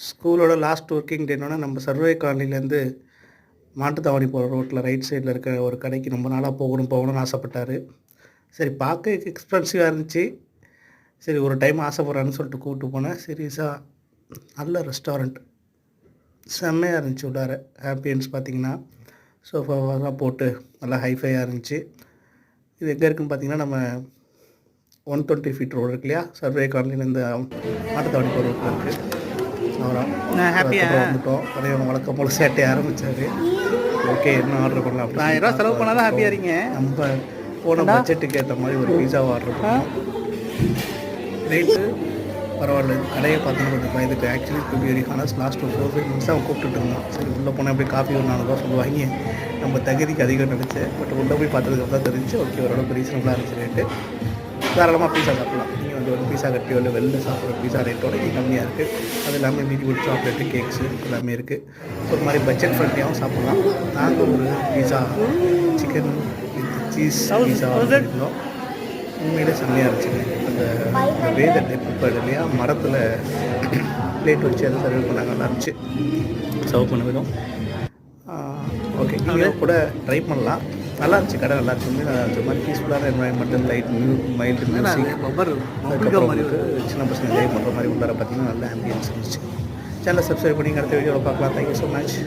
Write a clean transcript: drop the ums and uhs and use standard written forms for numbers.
ஸ்கூலோட last working டேனோட நம்ம survey காலனிலேருந்து Mattuthavani போகிற ரோட்டில் ரைட் சைடில் இருக்க ஒரு கடைக்கு ரொம்ப நாளாக போகணும்னு ஆசைப்பட்டார். சரி பார்க்க எக்ஸ்பென்சிவாக இருந்துச்சு. சரி ஒரு டைம் ஆசைப்பட்றான்னு சொல்லிட்டு கூப்பிட்டு போனேன். சீரியஸாக நல்ல ரெஸ்டாரண்ட், செம்மையாக இருந்துச்சு. உள்ளார ஆம்பியன்ஸ் பார்த்திங்கன்னா சோஃபாவெல்லாம் போட்டு நல்லா ஹைஃபையாக இருந்துச்சு. இது எங்கே இருக்குதுன்னு பார்த்திங்கன்னா நம்ம 120 ஃபீட் ரோடு இருக்கு இல்லையா, சர்வே காலனிலேருந்து மாட்டுத்தாவணி போகிற ரோட்டில் இருக்குது. ஹாப்பியாக வந்துட்டோம். பழைய வழக்கம் போல் சேட்டையை ஆரம்பித்தார். ஓகே என்ன ஆர்டர் பண்ணலாம் அப்படி 1000 ரூபா செலவு பண்ணால் தான் ஹாப்பியாக இருக்கீங்க. நம்ம போன பட்ஜெட்டுக்கு ஏற்ற மாதிரி ஒரு பீஸாவை ஆர்டர் பண்ணோம். ரேட்டு பரவாயில்ல. கடையை பார்த்தோன்னா கொஞ்சம் பயந்துட்டு actually to be very honest last ஒரு 4-5 மினிட்ஸ் அவன் கூப்பிட்டுட்டு இருந்தான். சரி உள்ளே போனால் அப்படியே காஃபி ஒரு 4 ரூபா சொல்லுவாங்க, நம்ம தகுதிக்கு அதிகம் நினச்சேன். பட் உள்ளே போய் பார்த்ததுக்கு தான் தெரிஞ்சு ஓகே ஓரளவுக்கு ரீசனபுளாக இருந்துச்சு ரேட்டு. தாராளமாக பீஸா சாப்பிட்லாம். நீங்கள் வந்து ஒரு பீஸா கட்டியோ இல்லை வெளில சாப்பிட்ற பீஸா ரேட்டோட இங்கே கம்மியாக இருக்குது. அது எல்லாமே மீடியம் சாக்லேட்டு, கேக்ஸு எல்லாமே இருக்குது. ஒரு மாதிரி பட்ஜெட் ஃப்ரெண்ட்லியாகவும் சாப்பிட்லாம். நாங்கள் ஒரு pizza chicken with cheese pizza இருந்தோம். உண்மையிலே செம்மையாக இருந்துச்சுங்க. அந்த வேத டெப்பர் இல்லையா, மரத்தில் பிளேட் வச்சு அதை சர்வ் பண்ணாங்க, நல்லா இருந்துச்சு. சர்வ் பண்ண விதம் ஓகே. நீங்கள் கூட ட்ரை பண்ணலாம். நல்லா இருந்துச்சு. கடை நல்லா இருந்துச்சு. நல்லா இருந்துச்சு. மாதிரி பீஸ்ஃபுல்லான என்வாயன்மெண்டல், லைட் மைல்டு மியூசிக், அதுக்கப்புறம் வந்து சின்ன பசங்க என்ஜாய் பண்ணுற மாதிரி உள்ளார பார்த்தீங்கன்னா நல்ல ஆம்பியன்ஸ் இருந்துச்சு. சேனலை சப்ஸ்கிரைப் பண்ணி அடுத்த வீடியோவில் பார்க்கலாம். Thank you so much.